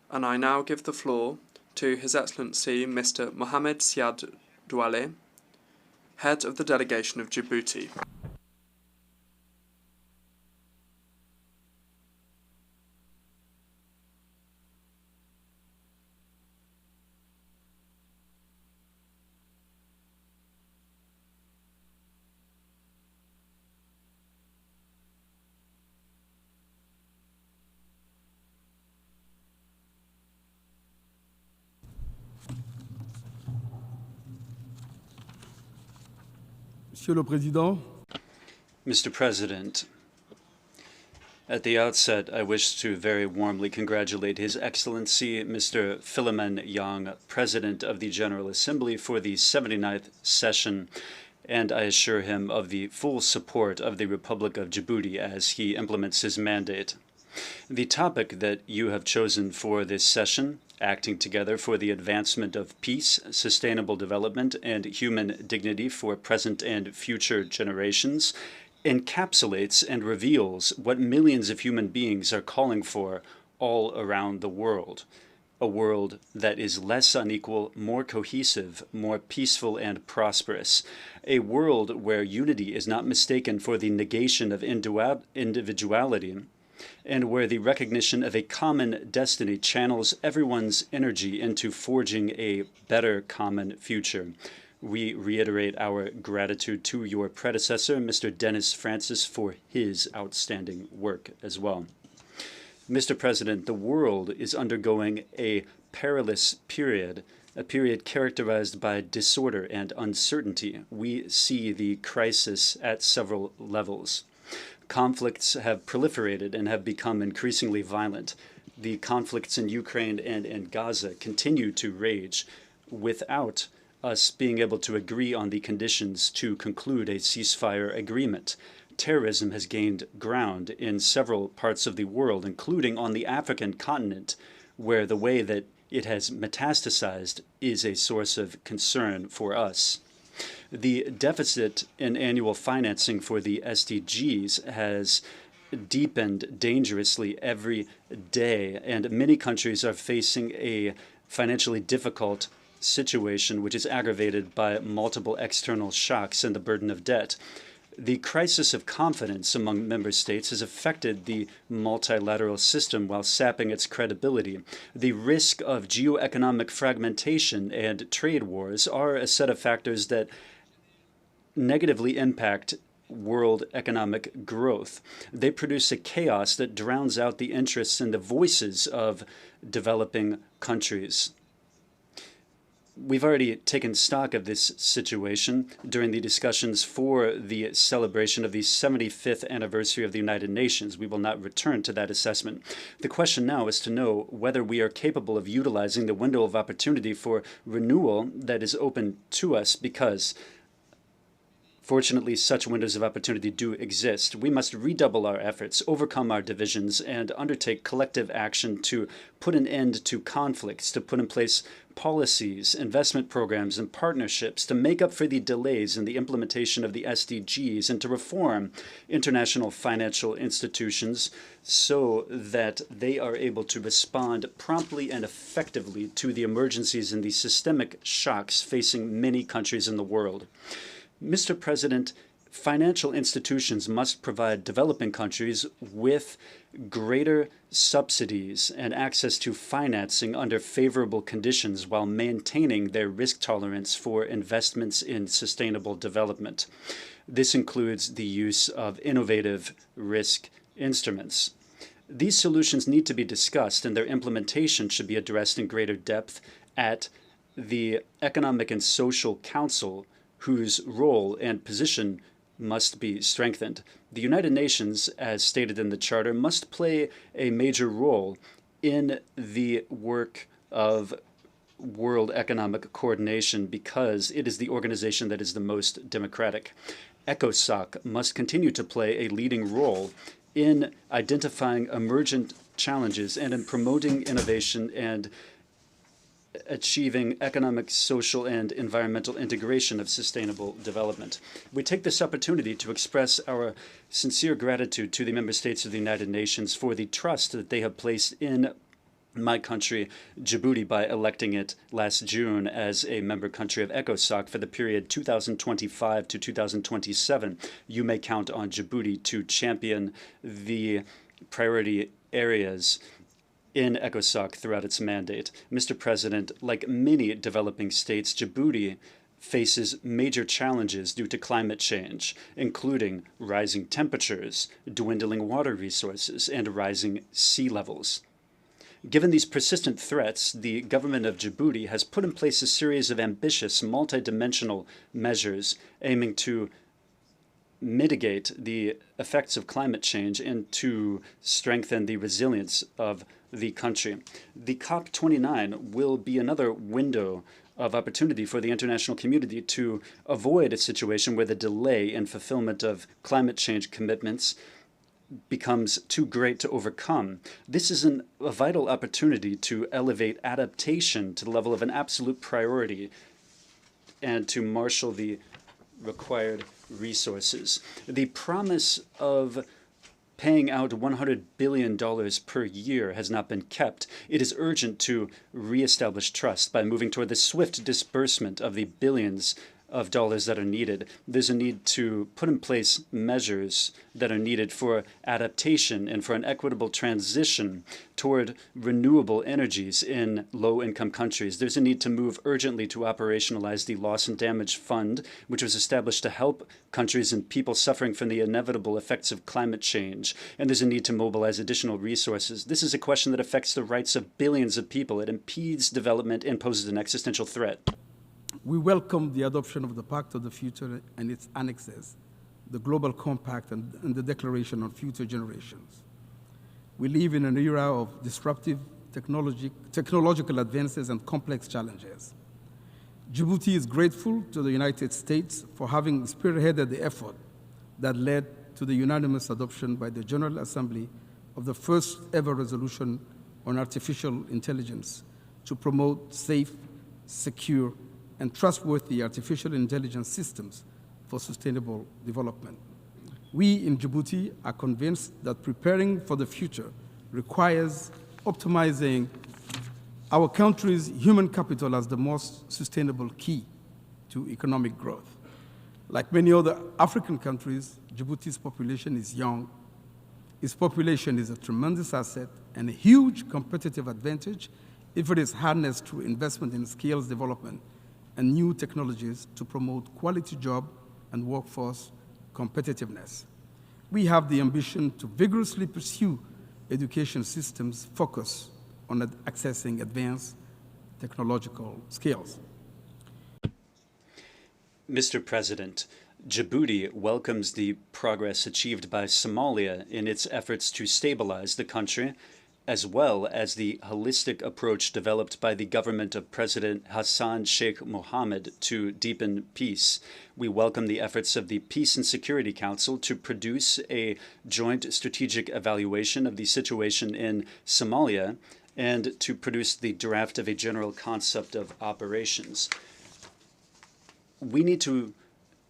And I now give the floor to His Excellency Mr. Mohamed Siad Doualeh, Head of the Delegation of Djibouti. Monsieur le Président, Mr. President, at the outset, I wish to very warmly congratulate His Excellency Mr. Philemon Yang, President of the General Assembly, for the 79th session, and I assure him of the full support of the Republic of Djibouti as he implements his mandate. The topic that you have chosen for this session, acting together for the advancement of peace, sustainable development, and human dignity for present and future generations, encapsulates and reveals what millions of human beings are calling for all around the world. A world that is less unequal, more cohesive, more peaceful and prosperous. A world where unity is not mistaken for the negation of individuality, and where the recognition of a common destiny channels everyone's energy into forging a better common future. We reiterate our gratitude to your predecessor, Mr. Dennis Francis, for his outstanding work as well. Mr. President, the world is undergoing a perilous period, a period characterized by disorder and uncertainty. We see the crisis at several levels. Conflicts have proliferated and have become increasingly violent. The conflicts in Ukraine and in Gaza continue to rage without us being able to agree on the conditions to conclude a ceasefire agreement. Terrorism has gained ground in several parts of the world, including on the African continent, where the way that it has metastasized is a source of concern for us. The deficit in annual financing for the SDGs has deepened dangerously every day, and many countries are facing a financially difficult situation, which is aggravated by multiple external shocks and the burden of debt. The crisis of confidence among member states has affected the multilateral system while sapping its credibility. The risk of geoeconomic fragmentation and trade wars are a set of factors that negatively impact world economic growth. They produce a chaos that drowns out the interests and the voices of developing countries. We've already taken stock of this situation during the discussions for the celebration of the 75th anniversary of the United Nations. We will not return to that assessment. The question now is to know whether we are capable of utilizing the window of opportunity for renewal that is open to us, because fortunately, such windows of opportunity do exist. We must redouble our efforts, overcome our divisions, and undertake collective action to put an end to conflicts, to put in place policies, investment programs, and partnerships to make up for the delays in the implementation of the SDGs, and to reform international financial institutions so that they are able to respond promptly and effectively to the emergencies and the systemic shocks facing many countries in the world. Mr. President, financial institutions must provide developing countries with greater subsidies and access to financing under favorable conditions while maintaining their risk tolerance for investments in sustainable development. This includes the use of innovative risk instruments. These solutions need to be discussed, and their implementation should be addressed in greater depth at the Economic and Social Council, whose role and position must be strengthened. The United Nations, as stated in the Charter, must play a major role in the work of world economic coordination because it is the organization that is the most democratic. ECOSOC must continue to play a leading role in identifying emergent challenges and in promoting innovation and achieving economic, social, and environmental integration of sustainable development. We take this opportunity to express our sincere gratitude to the member states of the United Nations for the trust that they have placed in my country, Djibouti, by electing it last June as a member country of ECOSOC for the period 2025 to 2027. You may count on Djibouti to champion the priority areas in ECOSOC throughout its mandate. Mr. President, like many developing states, Djibouti faces major challenges due to climate change, including rising temperatures, dwindling water resources, and rising sea levels. Given these persistent threats, the government of Djibouti has put in place a series of ambitious, multidimensional measures aiming to mitigate the effects of climate change and to strengthen the resilience of the country. The COP29 will be another window of opportunity for the international community to avoid a situation where the delay in fulfillment of climate change commitments becomes too great to overcome. This is a vital opportunity to elevate adaptation to the level of an absolute priority and to marshal the required resources. The promise of paying out $100 billion per year has not been kept. It is urgent to reestablish trust by moving toward the swift disbursement of the billions of dollars that are needed. There's a need to put in place measures that are needed for adaptation and for an equitable transition toward renewable energies in low-income countries. There's a need to move urgently to operationalize the Loss and Damage Fund, which was established to help countries and people suffering from the inevitable effects of climate change. And there's a need to mobilize additional resources. This is a question that affects the rights of billions of people. It impedes development and poses an existential threat. We welcome the adoption of the Pact of the Future and its annexes, the Global Compact and the Declaration on Future Generations. We live in an era of disruptive technological advances and complex challenges. Djibouti is grateful to the United States for having spearheaded the effort that led to the unanimous adoption by the General Assembly of the first ever resolution on artificial intelligence to promote safe, secure, and trustworthy artificial intelligence systems for sustainable development. We in Djibouti are convinced that preparing for the future requires optimizing our country's human capital as the most sustainable key to economic growth. Like many other African countries, Djibouti's population is young. Its population is a tremendous asset and a huge competitive advantage if it is harnessed through investment in skills development and new technologies to promote quality job and workforce competitiveness. We have the ambition to vigorously pursue education systems focused on accessing advanced technological skills. Mr. President, Djibouti welcomes the progress achieved by Somalia in its efforts to stabilize the country, as well as the holistic approach developed by the government of President Hassan Sheikh Mohamed to deepen peace. We welcome the efforts of the Peace and Security Council to produce a joint strategic evaluation of the situation in Somalia and to produce the draft of a general concept of operations. We need to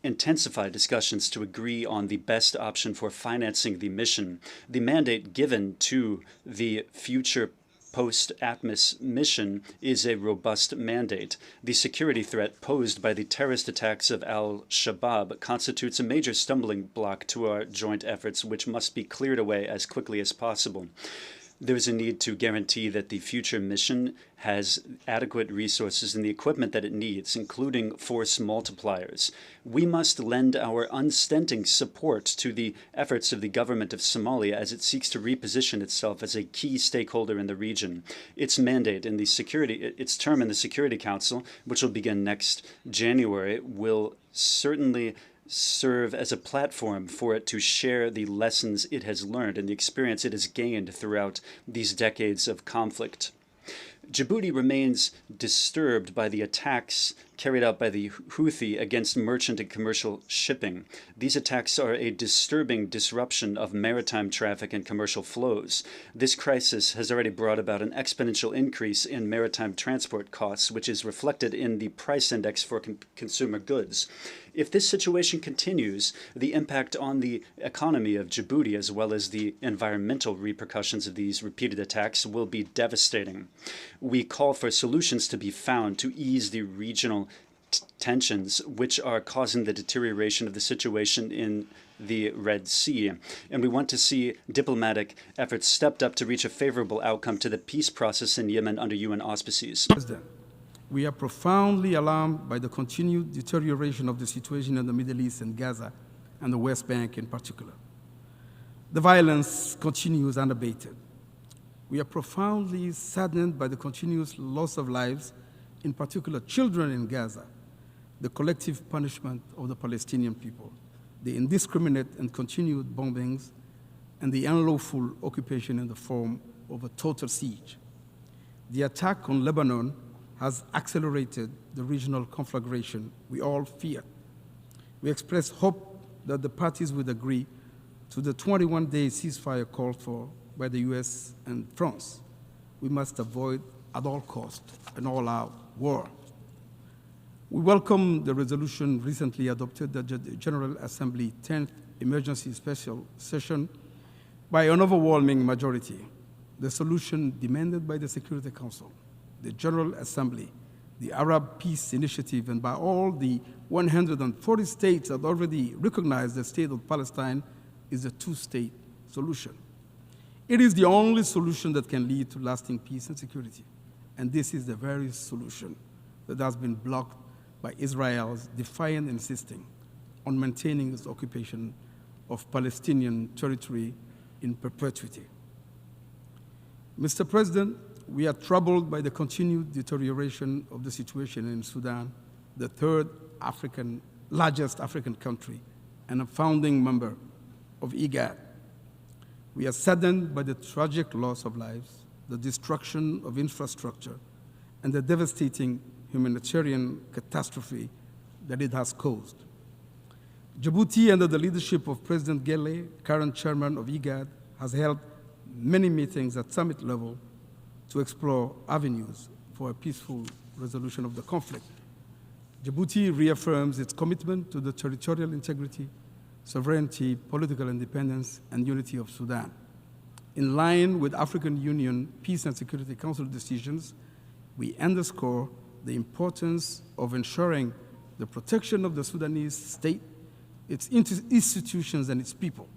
intensify discussions to agree on the best option for financing the mission. The mandate given to the future post-ATMIS mission is a robust mandate. The security threat posed by the terrorist attacks of al-Shabaab constitutes a major stumbling block to our joint efforts, which must be cleared away as quickly as possible. There is a need to guarantee that the future mission has adequate resources and the equipment that it needs, including force multipliers. We must lend our unstinting support to the efforts of the government of Somalia as it seeks to reposition itself as a key stakeholder in the region. Its mandate in its term in the Security Council, which will begin next January, will certainly serve as a platform for it to share the lessons it has learned and the experience it has gained throughout these decades of conflict. Djibouti remains disturbed by the attacks carried out by the Houthi against merchant and commercial shipping. These attacks are a disturbing disruption of maritime traffic and commercial flows. This crisis has already brought about an exponential increase in maritime transport costs, which is reflected in the price index for consumer goods. If this situation continues, the impact on the economy of Djibouti, as well as the environmental repercussions of these repeated attacks, will be devastating. We call for solutions to be found to ease the regional tensions which are causing the deterioration of the situation in the Red Sea. And we want to see diplomatic efforts stepped up to reach a favorable outcome to the peace process in Yemen under UN auspices. President, we are profoundly alarmed by the continued deterioration of the situation in the Middle East and Gaza and the West Bank in particular. The violence continues unabated. We are profoundly saddened by the continuous loss of lives, in particular children in Gaza, the collective punishment of the Palestinian people, the indiscriminate and continued bombings, and the unlawful occupation in the form of a total siege. The attack on Lebanon has accelerated the regional conflagration we all fear. We express hope that the parties would agree to the 21-day ceasefire called for by the US and France. We must avoid at all costs an all-out war. We welcome the resolution recently adopted at the General Assembly 10th Emergency Special Session by an overwhelming majority. The solution demanded by the Security Council, the General Assembly, the Arab Peace Initiative, and by all the 140 states that already recognize the state of Palestine is a two-state solution. It is the only solution that can lead to lasting peace and security. And this is the very solution that has been blocked by Israel's defiant insisting on maintaining its occupation of Palestinian territory in perpetuity. Mr. President, we are troubled by the continued deterioration of the situation in Sudan, the third largest African country and a founding member of UNGA. We are saddened by the tragic loss of lives, the destruction of infrastructure, and the devastating humanitarian catastrophe that it has caused. Djibouti, under the leadership of President Gele, current chairman of IGAD, has held many meetings at summit level to explore avenues for a peaceful resolution of the conflict. Djibouti reaffirms its commitment to the territorial integrity, sovereignty, political independence, and unity of Sudan. In line with African Union Peace and Security Council decisions, we underscore the importance of ensuring the protection of the Sudanese state, its institutions, and its people.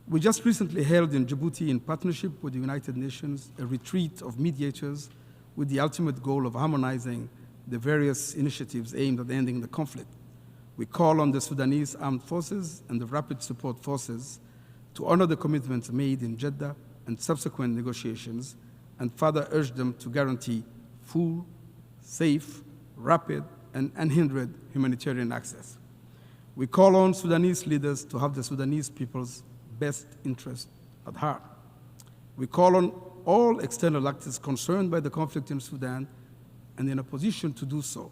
We just recently held in Djibouti, in partnership with the United Nations, a retreat of mediators with the ultimate goal of harmonizing the various initiatives aimed at ending the conflict. We call on the Sudanese armed forces and the rapid support forces to honor the commitments made in Jeddah and subsequent negotiations, and further urge them to guarantee full, safe, rapid, and unhindered humanitarian access. We call on Sudanese leaders to have the Sudanese people's best interest at heart. We call on all external actors concerned by the conflict in Sudan and in a position to do so,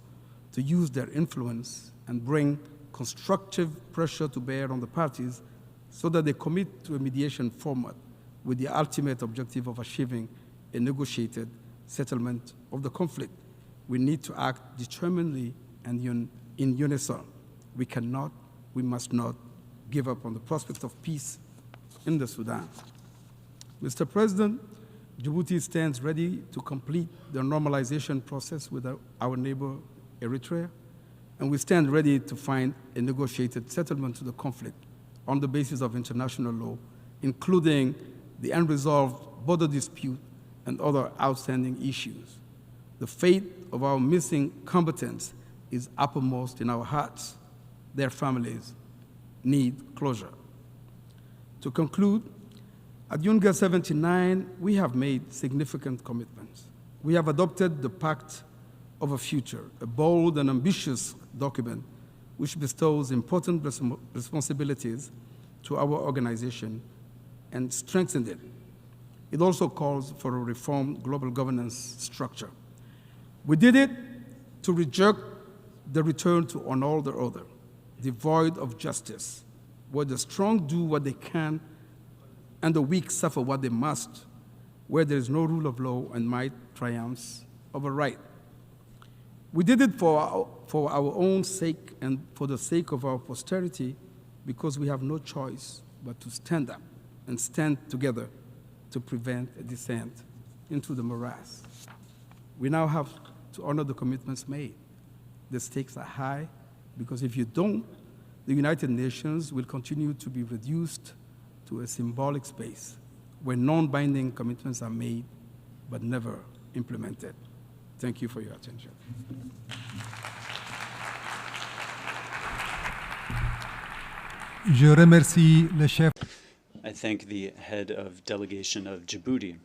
to use their influence and bring constructive pressure to bear on the parties so that they commit to a mediation format with the ultimate objective of achieving a negotiated settlement of the conflict. We need to act determinedly and in unison. We must not give up on the prospect of peace in the Sudan. Mr. President, Djibouti stands ready to complete the normalization process with our neighbor Eritrea, and we stand ready to find a negotiated settlement to the conflict on the basis of international law, including the unresolved border dispute and other outstanding issues. The fate of our missing combatants is uppermost in our hearts. Their families need closure. To conclude, at UNGA 79, we have made significant commitments. We have adopted the Pact of a Future, a bold and ambitious document which bestows important responsibilities to our organization and strengthens it. It also calls for a reformed global governance structure. We did it to reject the return to an order devoid of justice, where the strong do what they can and the weak suffer what they must, where there is no rule of law and might triumphs over right. We did it for our own sake and for the sake of our posterity, because we have no choice but to stand up and stand together to prevent a descent into the morass. We now have to honor the commitments made. The stakes are high, because if you don't, the United Nations will continue to be reduced to a symbolic space where non-binding commitments are made but never implemented. Thank you for your attention. Je remercie le chef. I thank the head of delegation of Djibouti.